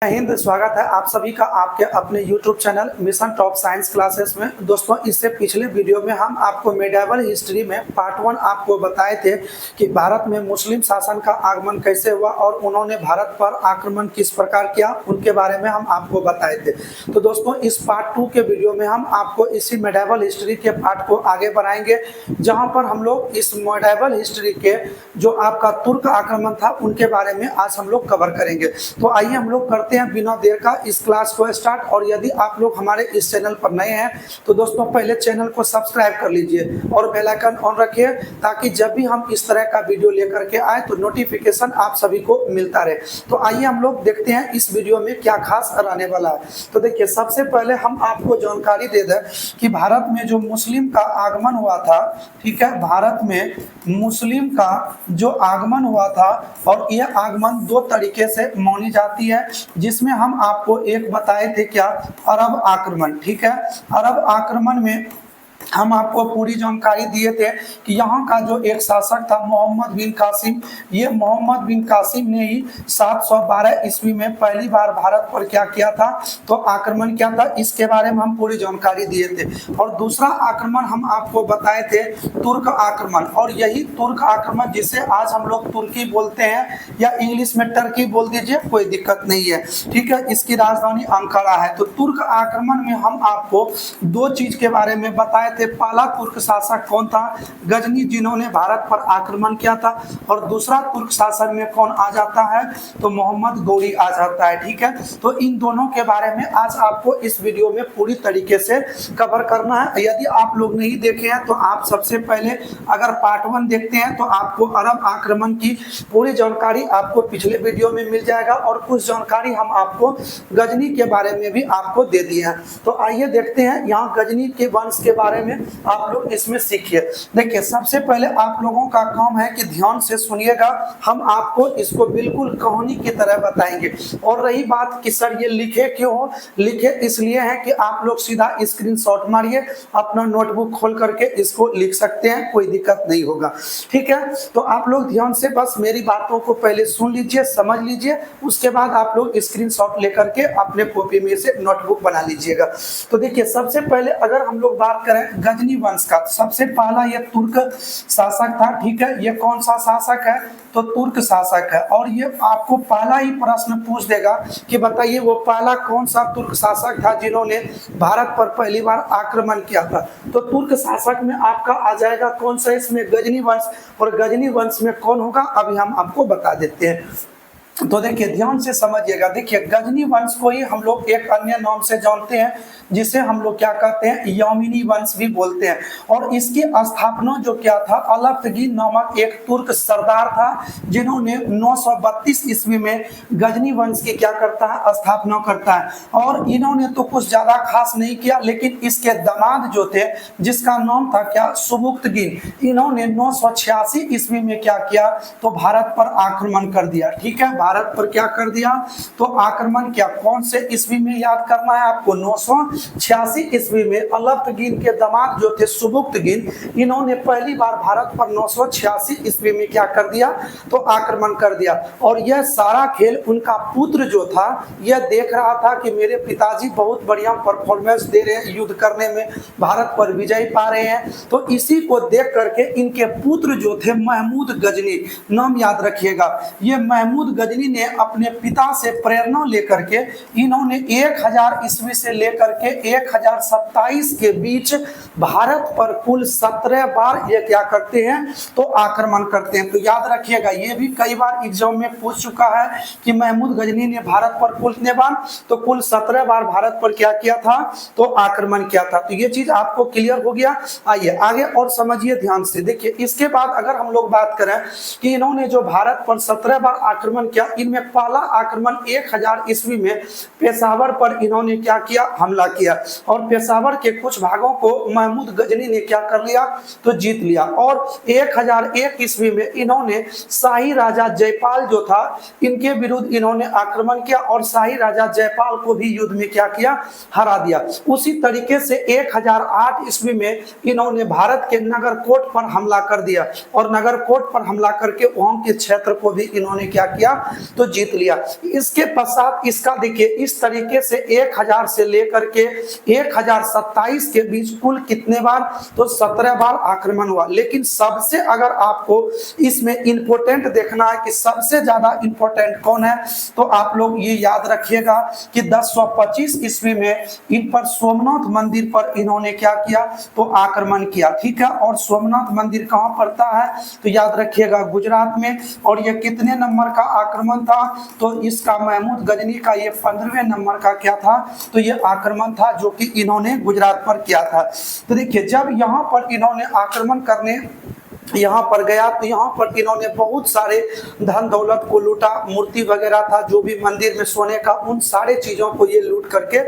हिंद, स्वागत है आप सभी का आपके अपने YouTube channel mission top science classes में। दोस्तों, इससे पिछले वीडियो में हम आपको मेडिवल हिस्ट्री में पार्ट 1 आपको बताए थे कि भारत में मुस्लिम शासन का आगमन कैसे हुआ और उन्होंने भारत पर आक्रमण किस प्रकार किया, उनके बारे में हम आपको बताए थे। तो दोस्तों, इस पार्ट 2 के वीडियो में हम आपको इसी मेडिवल हिस्ट्री के पार्ट को आगे बढ़ाएंगे, जहाँ पर हम लोग इस मेडिवल हिस्ट्री के जो आपका तुर्क आक्रमण था उनके बारे में आज हम लोग कवर करेंगे। तो आइए हम लोग करते हैं बिना देर का इस क्लास को स्टार्ट। और यदि आप लोग हमारे इस चैनल पर नए हैं तो दोस्तों पहले चैनल को सब्सक्राइब कर लीजिए और बेल आइकन ऑन रखिए, ताकि जब भी हम इस तरह का वीडियो लेकर के आए तो नोटिफिकेशन आप सभी को मिलता रहे। तो आइए हम लोग देखते हैं इस वीडियो में क्या खास रहने वाला है। तो देखिए, सबसे पहले हम आपको जानकारी दे दें कि भारत में जो मुस्लिम का आगमन हुआ था, ठीक है, भारत में मुस्लिम का जो आगमन हुआ था और यह आगमन दो तरीके से मानी जाती है, जिसमें हम आपको एक बताए थे क्या, अरब आक्रमण। ठीक है, अरब आक्रमण में हम आपको पूरी जानकारी दिए थे कि यहाँ का जो एक शासक था मोहम्मद बिन कासिम, ये मोहम्मद बिन कासिम ने ही 712 ईस्वी में पहली बार भारत पर क्या किया था, तो आक्रमण किया था। इसके बारे में हम पूरी जानकारी दिए थे। और दूसरा आक्रमण हम आपको बताए थे तुर्क आक्रमण, और यही तुर्क आक्रमण जिसे आज हम लोग तुर्की बोलते हैं या इंग्लिश में टर्की बोल दीजिए, कोई दिक्कत नहीं है। ठीक है, इसकी राजधानी अंकारा है। तो तुर्क आक्रमण में हम आपको दो चीज के बारे में बताए थे। पहला तुर्क शासक कौन था, गजनी, जिन्होंने भारत पर आक्रमण किया था। और दूसरा तुर्क शासन में कौन आ जाता है, तो मोहम्मद गौरी आ जाता है। ठीक है, तो इन दोनों के बारे में आज आपको इस वीडियो में पूरी तरीके से कवर करना है। यदि आप लोग नहीं देखे हैं तो आप सबसे पहले अगर पार्ट 1 देखते हैं तो आपको अरब आक्रमण की पूरी जानकारी आपको पिछले वीडियो में मिल जाएगा, और कुछ जानकारी हम आपको गजनी के बारे में भी आपको दे दी है। तो आइए देखते हैं यहाँ गजनी के वंश के बारे में आप लोग इसमें सीखिए। देखिए, सबसे पहले आप लोगों का काम है कि ध्यान से सुनिएगा, हम आपको इसको बिल्कुल कहानी की तरह बताएंगे। और रही बात कि सर ये लिखे क्यों, लिखे इसलिए है कि आप लोग सीधा स्क्रीनशॉट मारिए, अपना नोटबुक खोल करके इसको लिख सकते हैं, कोई दिक्कत नहीं होगा। ठीक है, तो आप लोग ध्यान से बस मेरी बातों को पहले सुन लीजिए, समझ लीजिए, उसके बाद आप लोग स्क्रीनशॉट लेकर के अपने कॉपी में से नोटबुक बना लीजिएगा। तो देखिए, सबसे पहले अगर हम लोग बात करें गजनी वंश का, सबसे पहला ये तुर्क शासक था। ठीक है, ये कौन सा शासक है, तो तुर्क शासक है। और ये आपको पहला ही प्रश्न पूछ देगा कि बताइए वो पहला कौन सा तुर्क शासक था जिन्होंने भारत पर पहली बार आक्रमण किया था। तो तुर्क शासक में आपका आ जाएगा कौन सा, इसमें गजनी वंश। और गजनी वंश में कौन होगा अभी हम आपको बता देते हैं। तो देखिए, ध्यान से समझिएगा। देखिए, गजनी वंश को ही हम लोग एक अन्य नाम से जानते हैं, जिसे हम लोग क्या कहते हैं, यामिनी वंश भी बोलते हैं। और इसकी स्थापना जो क्या था, अलफ्तगीन नामक एक तुर्क सरदार था, जिन्होंने 932 ईस्वी में गजनी वंश की क्या करता है, स्थापना करता है। और इन्होंने तो कुछ ज्यादा खास नहीं किया, लेकिन इसके दामाद जो थे, जिसका नाम था क्या, सुबुक्तगीन, इन्होंने 986 ईस्वी में क्या किया, तो भारत पर आक्रमण कर दिया। ठीक है, भारत पर क्या कर दिया, तो आक्रमण किया। कौन से ईस्वी में याद करना है आपको, 986 ईस्वी में अलफ्तगीन के दामाद जो थे सुबुक्तगीन, इन्होंने पहली बार भारत पर 986 ईस्वी में क्या कर दिया, तो आक्रमण कर दिया। और यह सारा खेल उनका पुत्र जो था, यह देख रहा था कि मेरे पिताजी बहुत बढ़िया परफॉर्मेंस दे रहे हैं, युद्ध करने में भारत पर विजय पा रहे हैं। तो इसी को देख करके इनके पुत्र जो थे महमूद गजनी, नाम याद रखिएगा, ये महमूद गजनी ने अपने पिता से प्रेरणा लेकर के इन्होंने 1000 ईस्वी से लेकर के 1027 के बीच भारत पर कुल 17 बार ये क्या करते हैं, तो आक्रमण करते हैं। तो याद रखिएगा, ये भी कई बार एग्जाम में पूछ चुका है कि महमूद गजनी ने भारत पर कुल कितने बार, तो कुल 17 बार भारत पर क्या किया था, तो आक्रमण किया था। तो ये चीज आपको क्लियर हो गया। आइए आगे और समझिए ध्यान से। देखिए, इसके बाद अगर हम लोग बात करें कि इन्होंने जो भारत पर 17 बार आक्रमण किया, इनमें पहला आक्रमण 1000 ईस्वी में पेशावर पर इन्होंने क्या किया, हमला किया। और पेशावर के कुछ भागों को महमूद गजनी ने क्या कर लिया, तो जीत लिया। और 1001 ईस्वी में इन्होंने शाही राजा जयपाल जो था, इनके विरुद्ध इन्होंने आक्रमण किया और शाही राजा जयपाल को भी युद्ध में क्या किया, हरा दिया। उसी तरीके से 1008 ईस्वी में इन्होंने भारत के नगरकोट पर हमला कर दिया, और नगरकोट पर हमला करके वहां के क्षेत्र को भी इन्होंने क्या किया, तो जीत लिया। इसके पश्चात इसका देखिए इस तरीके से 1000 से लेकर के 1027 के बीच कुल कितने बार, तो 17 बार आक्रमण हुआ। लेकिन सबसे अगर आपको इसमें इंपोर्टेंट देखना है कि सबसे ज्यादा इंपोर्टेंट कौन है, तो आप लोग ये याद रखिएगा कि 1025 ईस्वी में इन पर सोमनाथ मंदिर पर इन्होंने क्या किया, तो आक्रमण किया। ठीक है, और सोमनाथ मंदिर कहां पड़ता है, तो याद रखिएगा गुजरात में। और ये कितने नंबर का आक्रमण था, तो इसका महमूद गजनी का ये 15वें नंबर का क्या था, तो ये आक्रमण था जो कि इन्होंने गुजरात पर किया था। तो देखिए जब यहाँ पर इन्होंने आक्रमण करने यहाँ पर गया तो यहाँ पर इन्होंने बहुत सारे धन दौलत को लूटा, मूर्ति वगैरह था जो भी मंदिर में सोने का, उन सारे चीजों को ये लूट करके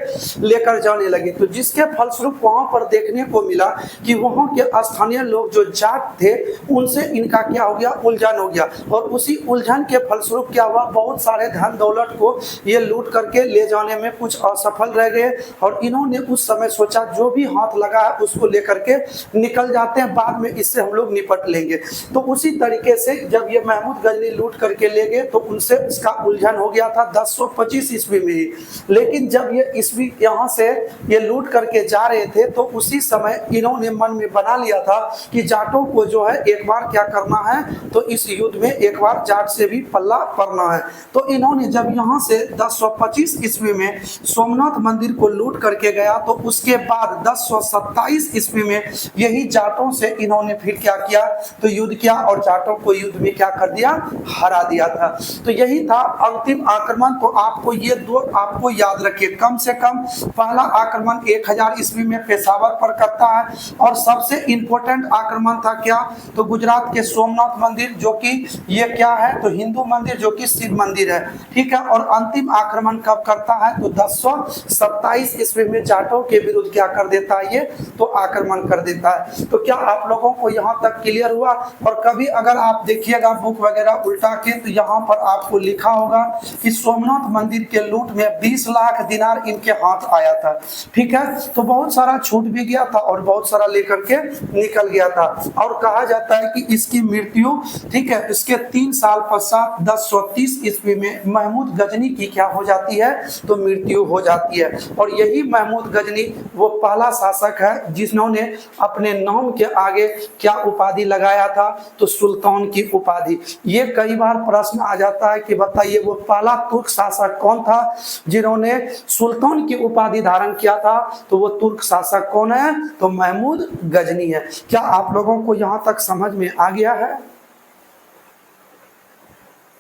लेकर जाने लगे। तो जिसके फलस्वरूप वहां पर देखने को मिला कि वहां के स्थानीय लोग जो जाट थे उनसे इनका क्या हो गया, उलझन हो गया। और उसी उलझन के फलस्वरूप क्या हुआ, बहुत सारे धन दौलत को ये लूट करके ले जाने में कुछ असफल रह गए। और इन्होंने उस समय सोचा जो भी हाथ लगा है उसको लेकर के निकल जाते हैं, बाद में इससे हम लोग निपट लेंगे। तो उसी तरीके से जब ये महमूद गजनी लूट करके ले गए तो उनसे इसका उलझन हो गया था 1025 ईस्वी में ही। लेकिन जब ये ईस्वी यहाँ से ये लूट करके जा रहे थे तो उसी समय इन्होंने मन में बना लिया था कि जाटों को जो है एक बार क्या करना है, तो इस युद्ध में एक बार जाट से भी पल्ला पड़ना है। तो इन्होंने जब यहाँ से 1025 ईस्वी में सोमनाथ मंदिर को लूट करके गया तो उसके बाद 1027 ईस्वी में यही जाटों से इन्होंने फिर क्या किया, तो युद्ध किया और जाटों को युद्ध में क्या कर दिया, हरा दिया था। तो यही था अंतिम आक्रमण। तो आपको ये दो आपको याद रखिए, कम से कम पहला आक्रमण 1000 ईस्वी में पेशावर पर करता है और सबसे इंपॉर्टेंट आक्रमण था क्या, तो गुजरात के सोमनाथ मंदिर जो कि ये क्या है, तो हिंदू मंदिर जो कि शिव मंदिर है। ठीक है, और अंतिम आक्रमण कब करता है, तो 1027 ईस्वी में जाटों के विरुद्ध क्या कर देता है ये, तो आक्रमण कर देता है। तो क्या आप लोगों को यहाँ तक क्लियर हुआ। और कभी अगर आप देखिएगा बुक वगैरह उल्टा के तो यहाँ पर आपको लिखा होगा कि सोमनाथ मंदिर के लूट में 20 लाख दिनार इनके हाथ आया था। ठीक है, तो बहुत सारा छूट भी गया था और बहुत सारा लेकर के निकल गया था। और कहा जाता है कि इसकी मृत्यु, ठीक है, इसके 3 साल पश्चात 1030 ईस्वी में महमूद गजनी की क्या हो जाती है, तो मृत्यु हो जाती है। और यही महमूद गजनी वो पहला शासक है जिन्होंने अपने नाम के आगे क्या उपाधि लगाया था, तो सुल्तान की उपाधि। ये कई बार प्रश्न आ जाता है कि बताइए वो पहला तुर्क शासक कौन था जिन्होंने सुल्तान की उपाधि धारण किया था, तो वो तुर्क शासक कौन है, तो महमूद गजनी है। क्या आप लोगों को यहां तक समझ में आ गया है।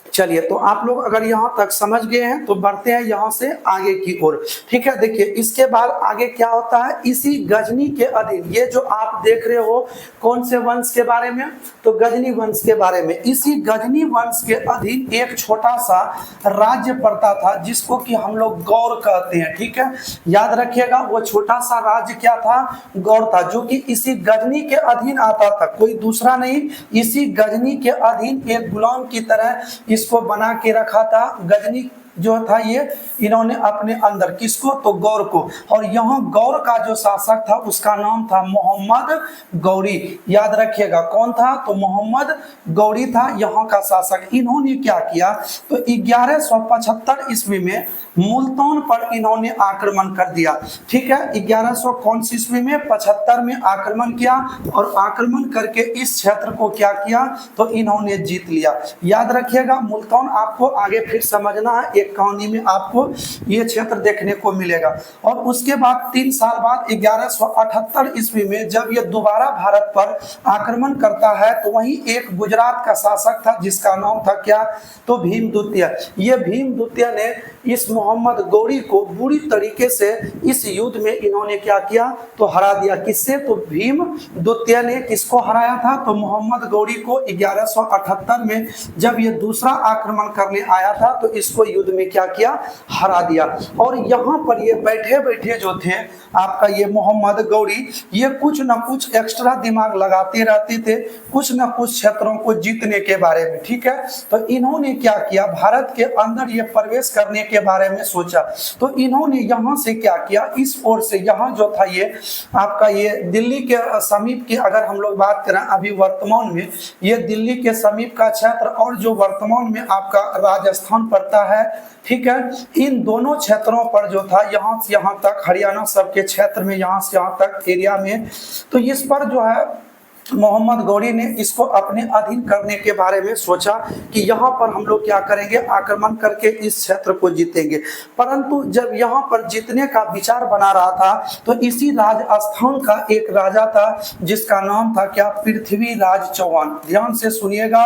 चलिए, तो आप लोग अगर यहाँ तक समझ गए हैं तो बढ़ते हैं यहाँ से आगे की ओर। ठीक है, देखिए इसके बाद आगे क्या होता है, इसी गजनी के अधीन ये जो आप देख रहे हो कौन से वंश के बारे में, तो गजनी वंश के बारे में। इसी गजनी वंश के अधीन एक छोटा सा राज्य पड़ता था जिसको कि हम लोग गौर कहते हैं। ठीक है, याद रखिएगा वो छोटा सा राज्य क्या था, गौर था, जो कि इसी गजनी के अधीन आता था, कोई दूसरा नहीं। इसी गजनी के अधीन एक गुलाम की तरह इसको बना के रखा था। गजनी जो था ये इन्होंने अपने अंदर किसको, तो गौर को। और यहाँ गौर का जो शासक था उसका नाम था मोहम्मद गौरी। याद रखिएगा कौन था, तो मोहम्मद गौरी था यहाँ का शासक। इन्होंने क्या किया, तो 1175 ईस्वी में मुल्तान पर इन्होंने आक्रमण कर दिया। ठीक है, 1100 कौन सी ईस्वी में, 75 में आक्रमण किया और आक्रमण करके इस क्षेत्र को क्या किया, तो इन्होंने जीत लिया। याद रखिएगा मुल्तान आपको आगे फिर समझना है, एक कहानी में आपको ये क्षेत्र देखने को मिलेगा। और उसके बाद 3 साल बाद 1178 ईस्वी में जब ये दोबारा भारत पर आक्रमण करता है तो वहीं एक गुजरात का शासक था जिसका नाम था क्या, तो भीम द्वितीय। ये भीम द्वितीय ने इस मोहम्मद गौरी को बुरी तरीके से इस युद्ध में इन्होंने क्या किया, तो हरा दिया। किससे, तो भीम द्वितीय ने किसको हराया था, तो मोहम्मद गौरी को 1178 में जब ये दूसरा आक्रमण करने आया था तो इसको युद्ध में क्या किया, हरा दिया। और यहाँ पर ये बैठे बैठे जो थे आपका ये मोहम्मद गौरी, ये कुछ ना कुछ एक्स्ट्रा दिमाग लगाते रहते थे कुछ ना कुछ क्षेत्रों को जीतने के बारे में, ठीक है। तो इन्होंने क्या किया, भारत के अंदर ये प्रवेश करने के बारे में सोचा। तो इन्होंने यहाँ से क्या किया, इस ओर से यहाँ जो था ये आपका ये दिल्ली के समीप की अगर हम लोग बात करें अभी वर्तमान में, ये दिल्ली के समीप का क्षेत्र और जो वर्तमान में आपका राजस्थान पड़ता है, ठीक है, इन दोनों क्षेत्रों पर जो था यहाँ से यहाँ तक हरियाणा सब के क्षेत्र में यहाँ से यहाँ तक एरिया में, तो इस पर जो है मोहम्मद गौरी ने इसको अपने अधीन करने के बारे में सोचा कि यहाँ पर हम लोग क्या करेंगे, आक्रमण करके इस क्षेत्र को जीतेंगे। परंतु जब यहाँ पर जीतने का विचार बना रहा था तो इसी राजस्थान का एक राजा था जिसका नाम था क्या, पृथ्वीराज चौहान। ध्यान से सुनिएगा,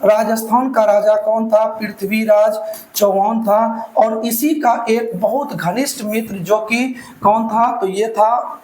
राजस्थान का राजा कौन था, पृथ्वीराज चौहान था। और इसी का एक बहुत घनिष्ठ मित्र जो कि कौन था, तो ये था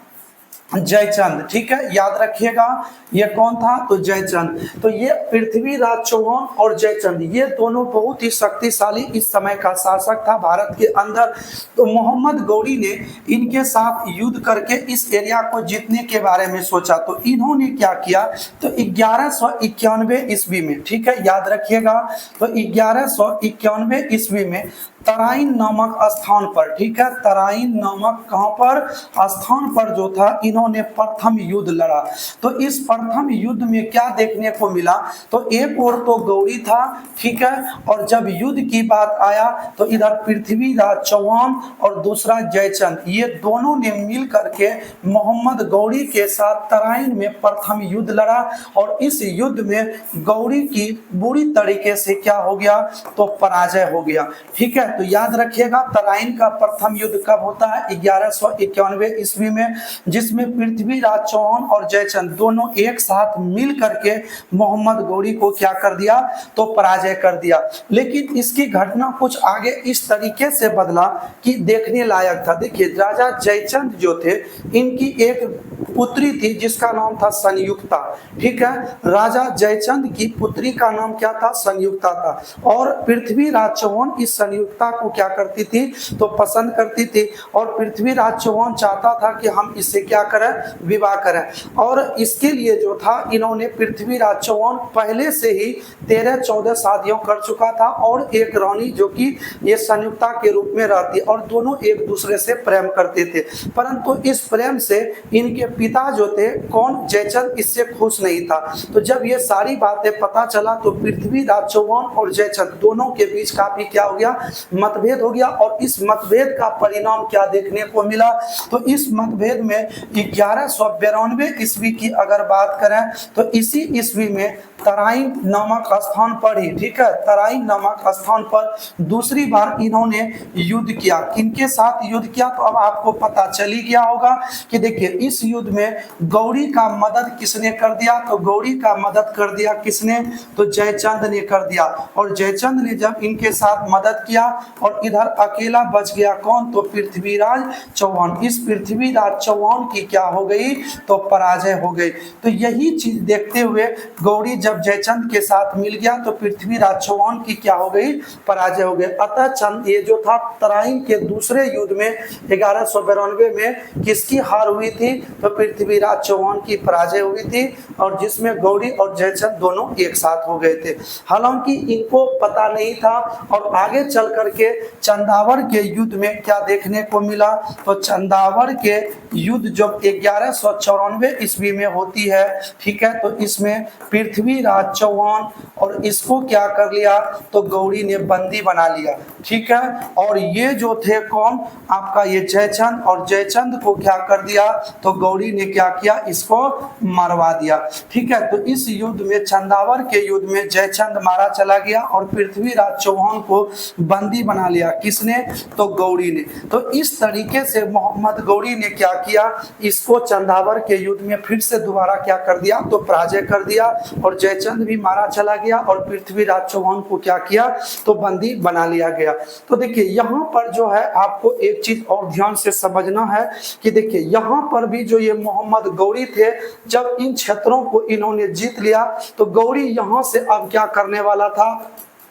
जयचंद, ठीक है, याद रखिएगा ये कौन था, तो जयचंद। तो ये पृथ्वीराज चौहान और जयचंद ये दोनों बहुत ही शक्तिशाली इस समय का शासक था भारत के अंदर। तो मोहम्मद गौरी ने इनके साथ युद्ध करके इस एरिया को जीतने के बारे में सोचा। तो इन्होंने क्या किया, तो 1191 ईस्वी में, ठीक है, याद रखिएगा, तो 1191 ईस्वी में तराइन नामक स्थान पर, ठीक है, तराइन नामक कहां पर, स्थान पर जो था इन्होंने प्रथम युद्ध लड़ा। तो इस प्रथम युद्ध में क्या देखने को मिला, तो एक और तो गौरी था, ठीक है, और जब युद्ध की बात आया तो इधर पृथ्वीराज चौहान और दूसरा जयचंद, ये दोनों ने मिल करके मोहम्मद गौरी के साथ तराइन में प्रथम युद्ध लड़ा। और इस युद्ध में गौरी की बुरी तरीके से क्या हो गया, तो पराजय हो गया, ठीक है। तो याद रखिएगा तराइन का प्रथम युद्ध कब होता है, 1191 ईस्वी में, जिसमें पृथ्वीराज चौहान और जयचंद दोनों एक साथ मिल करके मोहम्मद गौरी को क्या कर दिया, तो पराजय कर दिया। लेकिन इसकी घटना कुछ आगे इस तरीके से बदला कि देखने लायक था। देखिए राजा जयचंद जो थे इनकी एक पुत्री थी जिसका नाम था संयुक्ता, ठीक है, राजा जयचंद की पुत्री का नाम क्या था, संयुक्ता था। और पृथ्वीराज चौहान इस संयुक्ता को क्या करती थी, तो पसंद करती थी। और पृथ्वीराज चौहान चाहता था कि हम इससे क्या करें, विवाह करें। और इसके लिए जो था इन्होंने पृथ्वीराज चौहान पहले से ही 13-14 शादियों कर चुका था और एक रानी जो कि ये संयुक्ता के रूप में रहती, और दोनों एक दूसरे से प्रेम करते थे। परंतु इस प्रेम से इनके पिता जो थे कौन, जयचंद, इससे खुश नहीं था। तो जब ये सारी बातें पता चला तो पृथ्वीराज चौहान और जयचंद दोनों के बीच काफी क्या हो गया, मतभेद हो गया। और इस मतभेद का परिणाम क्या देखने को मिला, तो इस मतभेद में 1192 ईस्वी की अगर बात करें तो इसी ईस्वी में तराइन नामक स्थान पर ही, ठीक है, तराइन नामक स्थान पर दूसरी बार इन्होंने युद्ध किया। किनके साथ युद्ध किया, तो अब आपको पता चल ही गया होगा कि देखिए इस युद्ध में गौरी का मदद किसने कर दिया, तो गौरी का मदद कर दिया किसने, तो जयचंद ने कर दिया। और जयचंद ने जब इनके साथ मदद किया और इधर अकेला बच गया कौन, तो पृथ्वीराज चौहान। इस पृथ्वीराज चौहान की क्या हो गई, तो पराजय हो गई। तो यही चीज देखते हुए गौरी जब जयचंद के साथ मिल गया तो पृथ्वीराज चौहान की क्या हो गई, पराजय हो गई। अतः चंद ये जो था तराइन के दूसरे युद्ध में 1192 में किसकी हार हुई थी, तो पृथ्वीराज चौहान की पराजय हुई थी, और जिसमें गौरी और जयचंद दोनों एक साथ हो गए थे। हालांकि इनको पता नहीं था। और आगे चल करके चंदावर के युद्ध में क्या देखने को मिला, तो चंदावर के युद्ध जब 1194 ईस्वी में होती है, ठीक है, तो इसमें पृथ्वीराज चौहान और इसको क्या कर लिया, तो गौरी ने बंदी बना लिया, ठीक है। और ये जो थे कौन, आपका ये जयचंद, और जयचंद को क्या कर दिया, तो गौरी ने क्या किया, इसको मरवा दिया, ठीक है। तो इस युद्ध में, चंदावर के युद्ध में जयचंद मारा चला गया और पृथ्वीराज चौहान को बंदी बना लिया किसने, तो गौरी ने। तो इस तरीके से मोहम्मद गौरी ने क्या किया, इसको चंदावर के युद्ध में फिर से दोबारा क्या कर दिया, तो पराजय कर दिया। और जयचंद भी मारा चला गया और पृथ्वीराज चौहान को क्या किया, तो बंदी बना लिया गया। तो देखिए यहाँ पर जो है आपको एक चीज और ध्यान से समझना है कि देखिए यहाँ पर भी जो ये मोहम्मद गौरी थे, जब इन क्षेत्रों को इन्होंने जीत लिया तो गौरी यहाँ से अब क्या करने वाला था,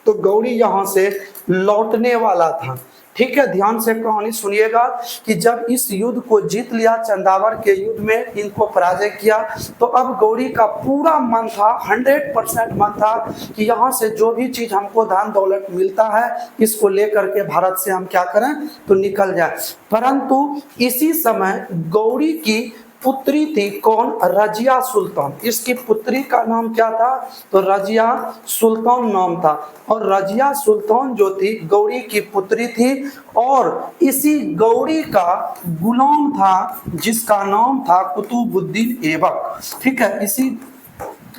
तो गौरी यहाँ से लौटने वाला था। ठीक है, ध्यान से कहानी सुनिएगा कि जब इस युद्ध को जीत लिया, चंदावर के युद्ध में इनको पराजय किया, तो अब गौरी का पूरा मन था, 100% मन था कि यहाँ से जो भी चीज हमको धन दौलत मिलता है इसको लेकर के भारत से हम क्या करें तो निकल जाए। परंतु इसी समय गौरी की पुत्री थी कौन, रजिया सुल्तान। इसकी पुत्री का नाम क्या था तो रजिया सुल्तान नाम था। और रजिया सुल्तान जो थी गौरी की पुत्री थी और इसी गौरी का गुलाम था जिसका नाम था कुतुबुद्दीन ऐबक। ठीक है, इसी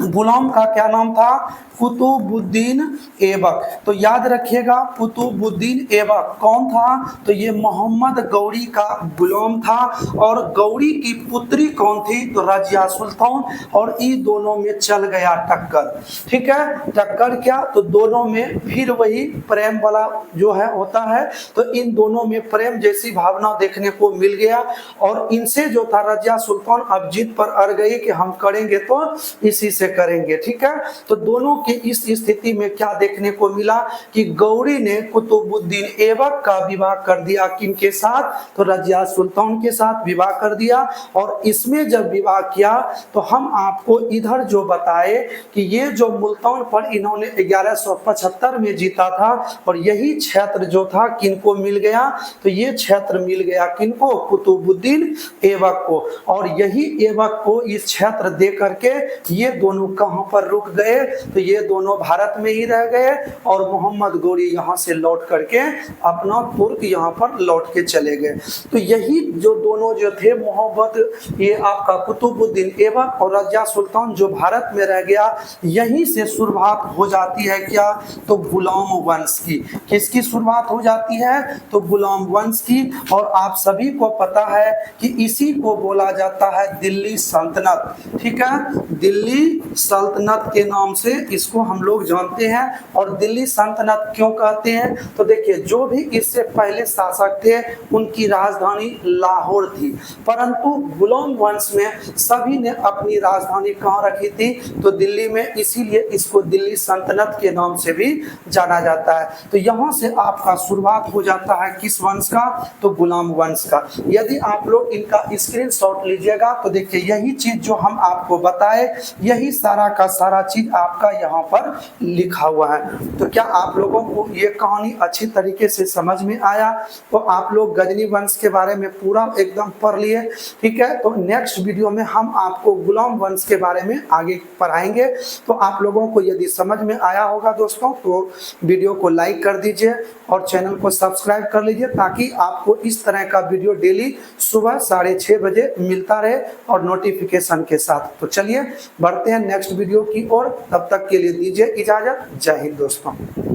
गुलाम का क्या नाम था, कुतुबुद्दीन ऐबक। तो याद रखिएगा कुतुबुद्दीन ऐबक कौन था, तो ये मोहम्मद गौरी का गुलाम था। और गौरी की पुत्री कौन थी तो रजिया सुल्तान। और इन दोनों में चल गया टक्कर। ठीक है, टक्कर क्या, तो दोनों में फिर वही प्रेम वाला जो है होता है, तो इन दोनों में प्रेम जैसी भावना देखने को मिल गया। और इनसे जो था रजिया सुल्तान अब जिद पर अड़ गई कि हम करेंगे तो इसी से करेंगे। ठीक है, तो दोनों की इस स्थिति में क्या देखने को मिला कि गौरी ने कुतुबुद्दीन ऐबक का विवाह कर दिया। किनके साथ, तो रजिया सुल्तान के साथ विवाह कर दिया। और इसमें जब विवाह किया तो हम आपको इधर जो बताए कि ये जो मुल्तान पर इन्होंने 1175 में जीता था और यही क्षेत्र जो था किनको मिल गया, तो ये क्षेत्र मिल गया किनको, कुतुबुद्दीन ऐबक को। और यही ऐबक को इस क्षेत्र दे करके ये दोनों कहां पर रुक गए, तो ये दोनों भारत में ही रह गए। और मोहम्मद गौरी यहाँ से लौट करके अपना तुर्क यहाँ पर लौट के चले गए। तो यही जो दोनों जो थे मोहम्मद, ये आपका कुतुबुद्दीन ऐबक और रजिया सुल्तान जो भारत में रह गया, यहीं से शुरुआत हो जाती है क्या, तो गुलाम वंश की। किसकी शुरुआत हो जाती है, तो गुलाम वंश की। और आप सभी को पता है कि इसी को बोला जाता है दिल्ली सल्तनत। ठीक है, दिल्ली सल्तनत के नाम से इसको हम लोग जानते हैं। और दिल्ली सल्तनत क्यों कहते हैं, तो देखिए जो भी इससे पहले शासक थे उनकी राजधानी लाहौर थी, परंतु गुलाम वंश में सभी ने अपनी राजधानी कहाँ रखी थी, तो दिल्ली में। इसीलिए इसको दिल्ली सल्तनत के नाम से भी जाना जाता है। तो यहाँ से आपका शुरुआत हो जाता है किस वंश का, तो गुलाम वंश का। यदि आप लोग इनका स्क्रीनशॉट लीजिएगा तो देखिए यही चीज जो हम आपको बताए, यही सारा का सारा चीज आपका यहाँ पर लिखा हुआ है। तो क्या आप लोगों को ये कहानी अच्छी तरीके से समझ में आया, तो आप लोग गजनी वंश के बारे में पूरा एकदम पढ़ लिए। ठीक है, तो नेक्स्ट वीडियो में हम आपको गुलाम वंश के बारे में आगे पढ़ाएंगे। तो आप लोगों को यदि समझ में आया होगा दोस्तों, तो वीडियो को लाइक कर दीजिए और चैनल को सब्सक्राइब कर लीजिए, ताकि आपको इस तरह का वीडियो डेली सुबह 6:30 बजे मिलता रहे और नोटिफिकेशन के साथ। तो चलिए बढ़ते हैं नेक्स्ट वीडियो की ओर, तब तक के लिए दीजिए इजाजत। जय हिंद दोस्तों।